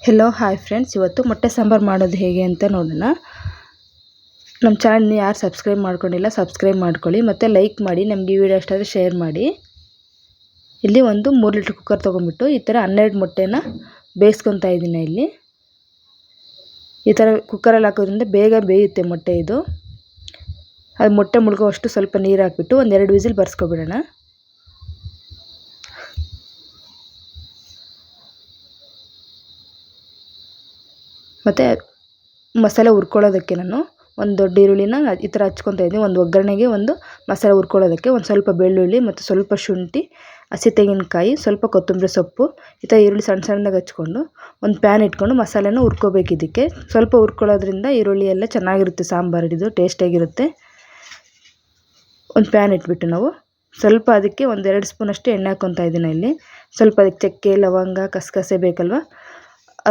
Hello hi friends, ಇವತ್ತು ಮೊಟ್ಟೆ ಸಾಂಬಾರು ಮಾಡೋದು ಹೇಗೆ ಅಂತ ನೋಡೋಣ. ನಮ್ಮ ಚಾನಲ್ನ ಯಾರು ಸಬ್ಸ್ಕ್ರೈಬ್ ಮಾಡ್ಕೊಂಡಿಲ್ಲ ಸಬ್ಸ್ಕ್ರೈಬ್ ಮಾಡ್ಕೊಳ್ಳಿ, ಮತ್ತು ಲೈಕ್ ಮಾಡಿ. ನಮಗೆ ಈ ವಿಡಿಯೋ ಇಷ್ಟ ಆದರೆ ಶೇರ್ ಮಾಡಿ. ಇಲ್ಲಿ ಒಂದು 3 ಲೀಟ್ರ್ ಕುಕ್ಕರ್ ತೊಗೊಂಡ್ಬಿಟ್ಟು ಈ ಥರ 12 ಮೊಟ್ಟೆನ ಬೇಯಿಸ್ಕೊತಾ ಇದ್ದೀನಿ. ಇಲ್ಲಿ ಈ ಥರ ಕುಕ್ಕರಲ್ಲಿ ಹಾಕೋದ್ರಿಂದ ಬೇಗ ಬೇಯುತ್ತೆ ಮೊಟ್ಟೆ. ಅದು ಮೊಟ್ಟೆ ಮುಳುಗೋವಷ್ಟು ಸ್ವಲ್ಪ ನೀರು ಹಾಕ್ಬಿಟ್ಟು ಒಂದು 2 ವಿಸಿಲ್ ಬರ್ಸ್ಕೊಬಿಡೋಣ. ಮತ್ತು ಮಸಾಲೆ ಹುರ್ಕೊಳ್ಳೋದಕ್ಕೆ ನಾನು ಒಂದು ದೊಡ್ಡ ಈರುಳ್ಳಿನ ಈ ಥರ ಹಚ್ಕೊತಾ ಇದ್ದೀನಿ. ಒಂದು ಒಗ್ಗರಣೆಗೆ, ಒಂದು ಮಸಾಲೆ ಹುರ್ಕೊಳ್ಳೋದಕ್ಕೆ ಒಂದು ಸ್ವಲ್ಪ ಬೆಳ್ಳುಳ್ಳಿ ಮತ್ತು ಸ್ವಲ್ಪ ಶುಂಠಿ, ಹಸಿ ತೆಂಗಿನಕಾಯಿ, ಸ್ವಲ್ಪ ಕೊತ್ತಂಬರಿ ಸೊಪ್ಪು, ಈ ಥರ ಈರುಳ್ಳಿ ಸಣ್ಣ ಸಣ್ಣದಾಗಿ ಹಚ್ಕೊಂಡು ಒಂದು ಪ್ಯಾನ್ ಇಟ್ಕೊಂಡು ಮಸಾಲೆನ ಹುರ್ಕೋಬೇಕು. ಇದಕ್ಕೆ ಸ್ವಲ್ಪ ಹುರ್ಕೊಳ್ಳೋದ್ರಿಂದ ಈರುಳ್ಳಿ ಎಲ್ಲ ಚೆನ್ನಾಗಿರುತ್ತೆ, ಸಾಂಬಾರು ಟೇಸ್ಟಿಯಾಗಿರುತ್ತೆ. ಒಂದು ಪ್ಯಾನ್ ಇಟ್ಬಿಟ್ಟು ನಾವು ಸ್ವಲ್ಪ ಅದಕ್ಕೆ ಒಂದು 2 ಸ್ಪೂನಷ್ಟು ಎಣ್ಣೆ ಹಾಕ್ಕೊತಾ ಇದ್ದೀನಿ. ಇಲ್ಲಿ ಸ್ವಲ್ಪ ಅದಕ್ಕೆ ಚಕ್ಕೆ, ಲವಂಗ, ಕಸಗಸೆ ಬೇಕಲ್ವ,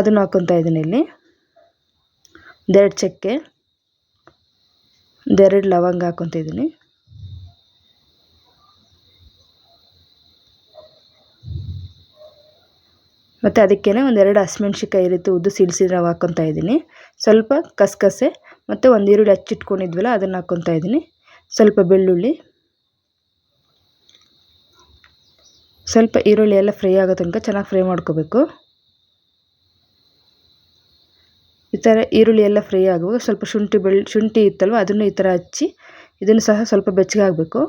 ಅದನ್ನು ಹಾಕ್ಕೊತಾ ಇದ್ದೀನಿ. ಇಲ್ಲಿ 2 ಚಕ್ಕೆ, 2 ಲವಂಗ ಹಾಕ್ಕೊತಿದ್ದೀನಿ. ಮತ್ತು ಅದಕ್ಕೇ ಒಂದು 2 ಹಸಿಮೆಣ್ಸಿಕಾಯಿ ಈ ರೀತಿ ಉದ್ದು ಸಿಡಿಸಿ ನಾವು ಹಾಕ್ಕೊತಾ ಇದ್ದೀನಿ. ಸ್ವಲ್ಪ ಕಸಗಸೆ ಮತ್ತು ಒಂದು ಈರುಳ್ಳಿ ಹಚ್ಚಿಟ್ಕೊಂಡಿದ್ವಲ್ಲ ಅದನ್ನು ಹಾಕ್ಕೊತಾ ಇದ್ದೀನಿ. ಸ್ವಲ್ಪ ಬೆಳ್ಳುಳ್ಳಿ, ಸ್ವಲ್ಪ ಈರುಳ್ಳಿ ಎಲ್ಲ ಫ್ರೈ ಆಗೋ ತನಕ ಚೆನ್ನಾಗಿ ಫ್ರೈ ಮಾಡ್ಕೋಬೇಕು. ಈ ಥರ ಈರುಳ್ಳಿ ಎಲ್ಲ ಫ್ರೈ ಆಗುವಾಗ ಸ್ವಲ್ಪ ಶುಂಠಿ ಇತ್ತಲ್ವ ಅದನ್ನು ಈ ಥರ ಹಚ್ಚಿ ಇದನ್ನು ಸಹ ಸ್ವಲ್ಪ ಬೆಚ್ಚಗೆ ಆಗಬೇಕು.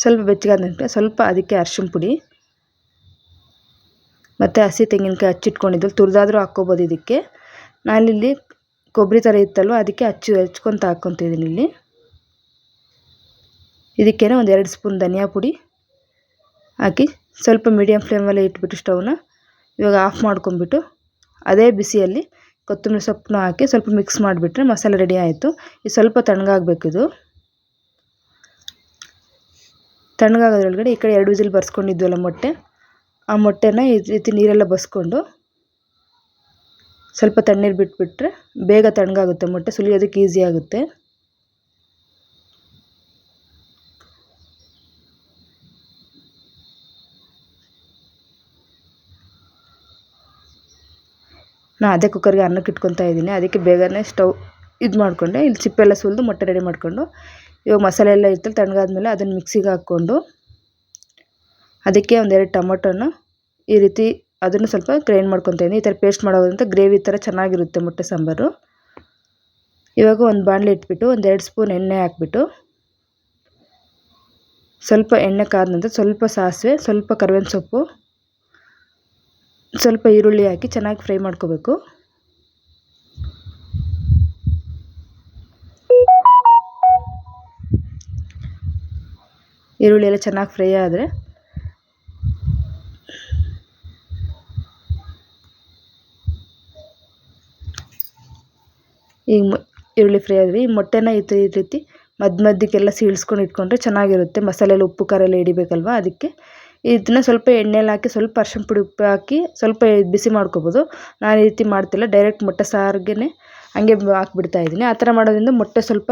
ಸ್ವಲ್ಪ ಬೆಚ್ಚಗಾದ ನಂತರ ಸ್ವಲ್ಪ ಅದಕ್ಕೆ ಅರಿಶಿಣ ಪುಡಿ ಮತ್ತು ಹಸಿ ತೆಂಗಿನಕಾಯಿ ಹಚ್ಚಿಟ್ಕೊಂಡಿದ್ದು ತುರಿದಾದರೂ ಹಾಕ್ಕೋಬೋದು. ಇದಕ್ಕೆ ನಾನಿಲ್ಲಿ ಕೊಬ್ಬರಿ ಥರ ಇತ್ತಲ್ವ ಅದಕ್ಕೆ ಹಚ್ಕೊತ ಹಾಕ್ಕೊತಿದ್ದೀನಿ. ಇಲ್ಲಿ ಇದಕ್ಕೇನೆ ಒಂದು 2 ಸ್ಪೂನ್ ಧನಿಯಾ ಪುಡಿ ಹಾಕಿ ಸ್ವಲ್ಪ ಮೀಡಿಯಮ್ ಫ್ಲೇಮಲ್ಲೇ ಇಟ್ಬಿಟ್ಟು ಸ್ಟವ್ನ ಇವಾಗ ಆಫ್ ಮಾಡ್ಕೊಂಬಿಟ್ಟು ಅದೇ ಬಿಸಿಯಲ್ಲಿ ಕೊತ್ತಂಬರಿ ಸೊಪ್ಪನ್ನ ಹಾಕಿ ಸ್ವಲ್ಪ ಮಿಕ್ಸ್ ಮಾಡಿಬಿಟ್ರೆ ಮಸಾಲೆ ರೆಡಿ ಆಯಿತು. ಇದು ಸ್ವಲ್ಪ ತಣ್ಣಗಾಗಬೇಕು. ತಣ್ಣಗಾಗೋದ್ರೊಳಗಡೆ ಈ ಕಡೆ 2 ವಿಸಿಲ್ ಬರ್ಸ್ಕೊಂಡಿದ್ವಲ್ಲ ಮೊಟ್ಟೆ, ಆ ಮೊಟ್ಟೆನ ಈ ರೀತಿ ನೀರೆಲ್ಲ ಬಸ್ಕೊಂಡು ಸ್ವಲ್ಪ ತಣ್ಣೀರು ಬಿಟ್ಬಿಟ್ರೆ ಬೇಗ ತಣ್ಣಗಾಗುತ್ತೆ ಮೊಟ್ಟೆ, ಸುಲಿಯೋದಕ್ಕೆ ಈಸಿ ಆಗುತ್ತೆ. ನಾನು ಅದೇ ಕುಕ್ಕರ್ಗೆ ಅನ್ನಕ್ಕೆ ಇಟ್ಕೊತಾ ಇದ್ದೀನಿ. ಅದಕ್ಕೆ ಬೇಗನೆ ಸ್ಟವ್ ಮಾಡಿಕೊಂಡೆ. ಇಲ್ಲಿ ಚಿಪ್ಪೆಲ್ಲ ಸುಲಿದು ಮೊಟ್ಟೆ ರೆಡಿ ಮಾಡಿಕೊಂಡು ಇವಾಗ ಮಸಾಲೆ ಎಲ್ಲ ಇರ್ತಲ್ಲ ತಣ್ಣಗಾದ್ಮೇಲೆ ಅದನ್ನು ಮಿಕ್ಸಿಗೆ ಹಾಕ್ಕೊಂಡು ಅದಕ್ಕೆ ಒಂದು 2 ಟೊಮೊಟೊನ ಈ ರೀತಿ ಅದನ್ನು ಸ್ವಲ್ಪ ಗ್ರೈಂಡ್ ಮಾಡ್ಕೊತಾ ಇದ್ದೀನಿ. ಈ ಥರ ಪೇಸ್ಟ್ ಮಾಡೋದ್ರಿಂದ ಗ್ರೇವಿ ಥರ ಚೆನ್ನಾಗಿರುತ್ತೆ ಮೊಟ್ಟೆ ಸಾಂಬಾರು. ಇವಾಗ ಒಂದು ಬಾಣಲೆ ಇಟ್ಬಿಟ್ಟು ಒಂದು 2 ಸ್ಪೂನ್ ಎಣ್ಣೆ ಹಾಕ್ಬಿಟ್ಟು ಸ್ವಲ್ಪ ಎಣ್ಣೆ ಕಾದ ನಂತರ ಸ್ವಲ್ಪ ಸಾಸಿವೆ, ಸ್ವಲ್ಪ ಕರಿಬೇವಿನ ಸೊಪ್ಪು, ಸ್ವಲ್ಪ ಈರುಳ್ಳಿ ಹಾಕಿ ಚೆನ್ನಾಗಿ ಫ್ರೈ ಮಾಡ್ಕೋಬೇಕು. ಈರುಳ್ಳಿ ಎಲ್ಲ ಚೆನ್ನಾಗಿ ಫ್ರೈ ಆದರೆ ಈಗ ಈರುಳ್ಳಿ ಫ್ರೈ ಆದರೆ ಈ ಮೊಟ್ಟೆನ ಈ ರೀತಿ ಮಧ್ಯಕ್ಕೆಲ್ಲ ಸೀಳಿಸ್ಕೊಂಡು ಇಟ್ಕೊಂಡ್ರೆ ಚೆನ್ನಾಗಿರುತ್ತೆ. ಮಸಾಲೆಯಲ್ಲಿ ಉಪ್ಪು ಖಾರ ಎಲ್ಲ ಹಿಡಿಬೇಕಲ್ವ, ಅದಕ್ಕೆ ಇದನ್ನ ಸ್ವಲ್ಪ ಎಣ್ಣೆಲಿ ಹಾಕಿ ಸ್ವಲ್ಪ ಅರಿಶಿಣ ಪುಡಿ, ಉಪ್ಪು ಹಾಕಿ ಸ್ವಲ್ಪ ಬಿಸಿ ಮಾಡ್ಕೊಬೋದು. ನಾನು ಈ ರೀತಿ ಮಾಡ್ತಿಲ್ಲ, ಡೈರೆಕ್ಟ್ ಮೊಟ್ಟೆ ಸಾರಿಗೆ ಹಂಗೆ ಹಾಕ್ಬಿಡ್ತಾ ಇದ್ದೀನಿ. ಆ ಥರ ಮಾಡೋದ್ರಿಂದ ಮೊಟ್ಟೆ ಸ್ವಲ್ಪ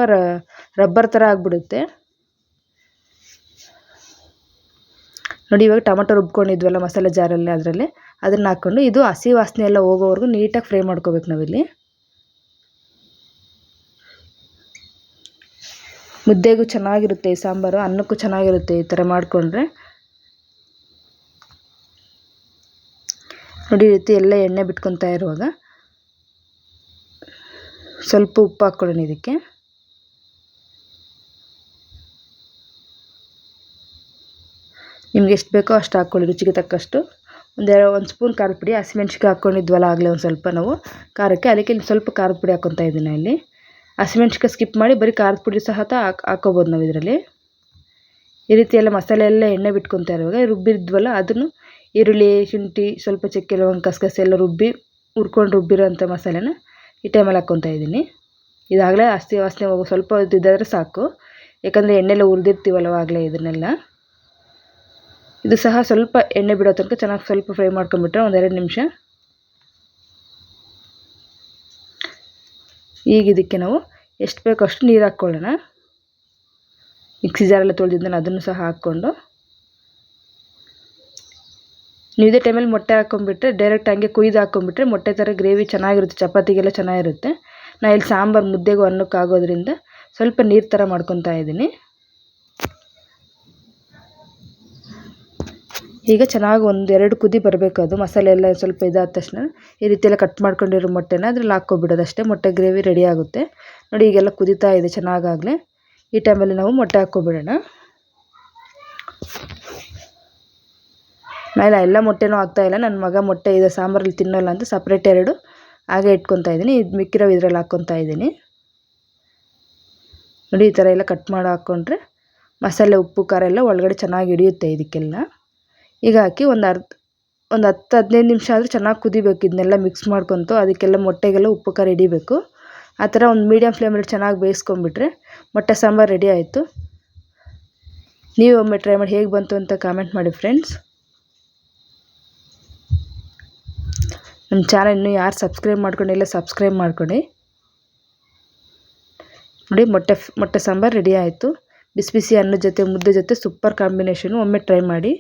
ರಬ್ಬರ್ ಥರ ಆಗಿಬಿಡುತ್ತೆ. ನೋಡಿ, ಇವಾಗ ಟೊಮೊಟೊ ರುಬ್ಕೊಂಡಿದ್ವಲ್ಲ ಮಸಾಲೆ ಜಾರಲ್ಲಿ ಅದನ್ನು ಹಾಕ್ಕೊಂಡು ಇದು ಹಸಿ ವಾಸನೆ ಎಲ್ಲ ಹೋಗೋವರೆಗೂ ನೀಟಾಗಿ ಫ್ರೈ ಮಾಡ್ಕೋಬೇಕು ನಾವಿಲ್ಲಿ. ಮುದ್ದೆಗೂ ಚೆನ್ನಾಗಿರುತ್ತೆ ಈ ಸಾಂಬಾರು, ಅನ್ನಕ್ಕೂ ಚೆನ್ನಾಗಿರುತ್ತೆ ಈ ಥರ ಮಾಡಿಕೊಂಡ್ರೆ. ನೋಡಿ, ಈ ರೀತಿ ಎಲ್ಲ ಎಣ್ಣೆ ಬಿಟ್ಕೊತಾ ಇರುವಾಗ ಸ್ವಲ್ಪ ಉಪ್ಪು ಹಾಕ್ಕೊಳ್ಳೋಣ. ಇದಕ್ಕೆ ನಿಮ್ಗೆ ಎಷ್ಟು ಬೇಕೋ ಅಷ್ಟು ಹಾಕ್ಕೊಳ್ಳಿ, ರುಚಿಗೆ ತಕ್ಕಷ್ಟು. ಒಂದು ಸ್ಪೂನ್ ಖಾರದ ಪುಡಿ, ಹಸಿಮೆಣ್ಸಿಕಾಯಿ ಹಾಕ್ಕೊಂಡಿದ್ವಲ್ಲ ಆಗಲೇ ಒಂದು ಸ್ವಲ್ಪ ನಾವು ಖಾರಕ್ಕೆ, ಅದಕ್ಕೆ ಇಲ್ಲಿ ಸ್ವಲ್ಪ ಖಾರದ ಪುಡಿ ಹಾಕ್ಕೊತಾ ಇದ್ದೀನಿ. ಇಲ್ಲಿ ಹಸಿಮೆಣ್ಸಿಕಾಯಿ ಸ್ಕಿಪ್ ಮಾಡಿ ಬರೀ ಖಾರದ ಪುಡಿ ಸಹ ಹಾಕ್ಕೋಬೋದು ನಾವು ಇದರಲ್ಲಿ. ಈ ರೀತಿ ಎಲ್ಲ ಮಸಾಲೆ ಎಲ್ಲ ಎಣ್ಣೆ ಬಿಟ್ಕೊತಾ ಇರುವಾಗ ರುಬ್ಬಿದ್ವಲ್ಲ ಅದನ್ನು ಈರುಳ್ಳಿ, ಶುಂಠಿ, ಸ್ವಲ್ಪ ಚಕ್ಕೆ, ಲವಂಗ, ಕಸಗಸೆ ಎಲ್ಲ ಹುರ್ಕೊಂಡಿರೋಂಥ ಮಸಾಲೆನ ಈ ಟೈಮಲ್ಲಿ ಹಾಕ್ಕೊತಾ ಇದ್ದೀನಿ. ಇದಾಗಲೇ ಹಸಿ ವಾಸನೆ ಹೋಗೋ ಸ್ವಲ್ಪ ಇದಾದರೆ ಸಾಕು, ಯಾಕಂದರೆ ಎಣ್ಣೆಲ್ಲ ಹುರಿದಿರ್ತೀವಲ್ಲ ಆಗಲೇ ಇದನ್ನೆಲ್ಲ. ಇದು ಸಹ ಸ್ವಲ್ಪ ಎಣ್ಣೆ ಬಿಡೋ ತನಕ ಚೆನ್ನಾಗಿ ಸ್ವಲ್ಪ ಫ್ರೈ ಮಾಡ್ಕೊಂಬಿಟ್ರೆ ಒಂದು 2 ನಿಮಿಷ. ಈಗ ಇದಕ್ಕೆ ನಾವು ಎಷ್ಟು ಬೇಕೋ ಅಷ್ಟು ನೀರು ಹಾಕ್ಕೊಳ್ಳೋಣ. ಮಿಕ್ಸಿ ಜಾರೆಲ್ಲ ತೊಳೆದಿದ್ದನ್ನು ಅದನ್ನು ಸಹ ಹಾಕ್ಕೊಂಡು ನೀವು ಇದೇ ಟೈಮಲ್ಲಿ ಮೊಟ್ಟೆ ಹಾಕ್ಕೊಂಬಿಟ್ರೆ ಡೈರೆಕ್ಟ್ ಹಂಗೆ ಕುಯ್ದು ಹಾಕ್ಕೊಂಬಿಟ್ರೆ ಮೊಟ್ಟೆ ಥರ ಗ್ರೇವಿ ಚೆನ್ನಾಗಿರುತ್ತೆ, ಚಪಾತಿಗೆಲ್ಲ ಚೆನ್ನಾಗಿರುತ್ತೆ. ನಾನು ಇಲ್ಲಿ ಸಾಂಬಾರು ಮುದ್ದೆಗೂ ಅನ್ನಕ್ಕೆ ಆಗೋದ್ರಿಂದ ಸ್ವಲ್ಪ ನೀರು ಥರ ಮಾಡ್ಕೊತಾ ಇದ್ದೀನಿ. ಈಗ ಚೆನ್ನಾಗಿ 1-2 ಕುದಿ ಬರಬೇಕು. ಅದು ಮಸಾಲೆ ಎಲ್ಲ ಸ್ವಲ್ಪ ಇದಾದ ತಕ್ಷಣ ಈ ರೀತಿಯೆಲ್ಲ ಕಟ್ ಮಾಡ್ಕೊಂಡಿರೋ ಮೊಟ್ಟೆನ ಅದ್ರಲ್ಲಿ ಹಾಕ್ಕೊಬಿಡೋದು ಅಷ್ಟೇ. ಮೊಟ್ಟೆ ಗ್ರೇವಿ ರೆಡಿ ಆಗುತ್ತೆ ನೋಡಿ. ಈಗೆಲ್ಲ ಕುದೀತಾ ಇದೆ ಚೆನ್ನಾಗಾಗಲೇ. ಈ ಟೈಮಲ್ಲಿ ನಾವು ಮೊಟ್ಟೆ ಹಾಕ್ಕೊಬಿಡೋಣ. ನಾನು ಎಲ್ಲ ಮೊಟ್ಟೆನೂ ಹಾಕ್ತಾಯಿಲ್ಲ. ನನ್ನ ಮಗ ಮೊಟ್ಟೆ ಇದೆ ಸಾಂಬಾರಲ್ಲಿ ತಿನ್ನೋಲ್ಲ ಅಂತ ಸಪ್ರೇಟ್ 2 ಹಾಗೆ ಇಟ್ಕೊತಾ ಇದ್ದೀನಿ. ಇದು ಮಿಕ್ಕಿರೋ ಇದ್ರಲ್ಲಿ ಹಾಕ್ಕೊತಾ ಇದ್ದೀನಿ ನೋಡಿ. ಈ ಥರ ಎಲ್ಲ ಕಟ್ ಮಾಡಿ ಹಾಕ್ಕೊಂಡ್ರೆ ಮಸಾಲೆ ಉಪ್ಪು ಖಾರ ಎಲ್ಲ ಒಳಗಡೆ ಚೆನ್ನಾಗಿ ಹಿಡಿಯುತ್ತೆ ಇದಕ್ಕೆಲ್ಲ. ಈಗ ಹಾಕಿ ಒಂದು 10-15 ನಿಮಿಷ ಆದರೂ ಚೆನ್ನಾಗಿ ಕುದಿಬೇಕು. ಇದನ್ನೆಲ್ಲ ಮಿಕ್ಸ್ ಮಾಡ್ಕೊತು ಅದಕ್ಕೆಲ್ಲ ಮೊಟ್ಟೆಗೆಲ್ಲ ಉಪ್ಪು ಖಾರ ಹಿಡಿಬೇಕು. ಆ ಥರ ಒಂದು ಮೀಡಿಯಮ್ ಫ್ಲೇಮಲ್ಲಿ ಚೆನ್ನಾಗಿ ಬೇಯಿಸ್ಕೊಂಬಿಟ್ರೆ ಮೊಟ್ಟೆ ಸಾಂಬಾರು ರೆಡಿ ಆಯಿತು. ನೀವು ಒಮ್ಮೆ ಟ್ರೈ ಮಾಡಿ ಹೇಗೆ ಬಂತು ಅಂತ ಕಾಮೆಂಟ್ ಮಾಡಿ ಫ್ರೆಂಡ್ಸ್. ನಮ್ಮ ಚಾನಲ್ ಇನ್ನೂ ಯಾರು ಸಬ್ಸ್ಕ್ರೈಬ್ ಮಾಡ್ಕೊಂಡಿಲ್ಲ ಸಬ್ಸ್ಕ್ರೈಬ್ ಮಾಡ್ಕೊಳ್ಳಿ ನೋಡಿ. ಮೊಟ್ಟೆ ಸಾಂಬಾರು ರೆಡಿ ಆಯಿತು. ಬಿಸಿ ಬಿಸಿ ಅನ್ನದ ಜೊತೆ ಮುದ್ದೆ ಜೊತೆ ಸೂಪರ್ ಕಾಂಬಿನೇಷನು. ಒಮ್ಮೆ ಟ್ರೈ ಮಾಡಿ.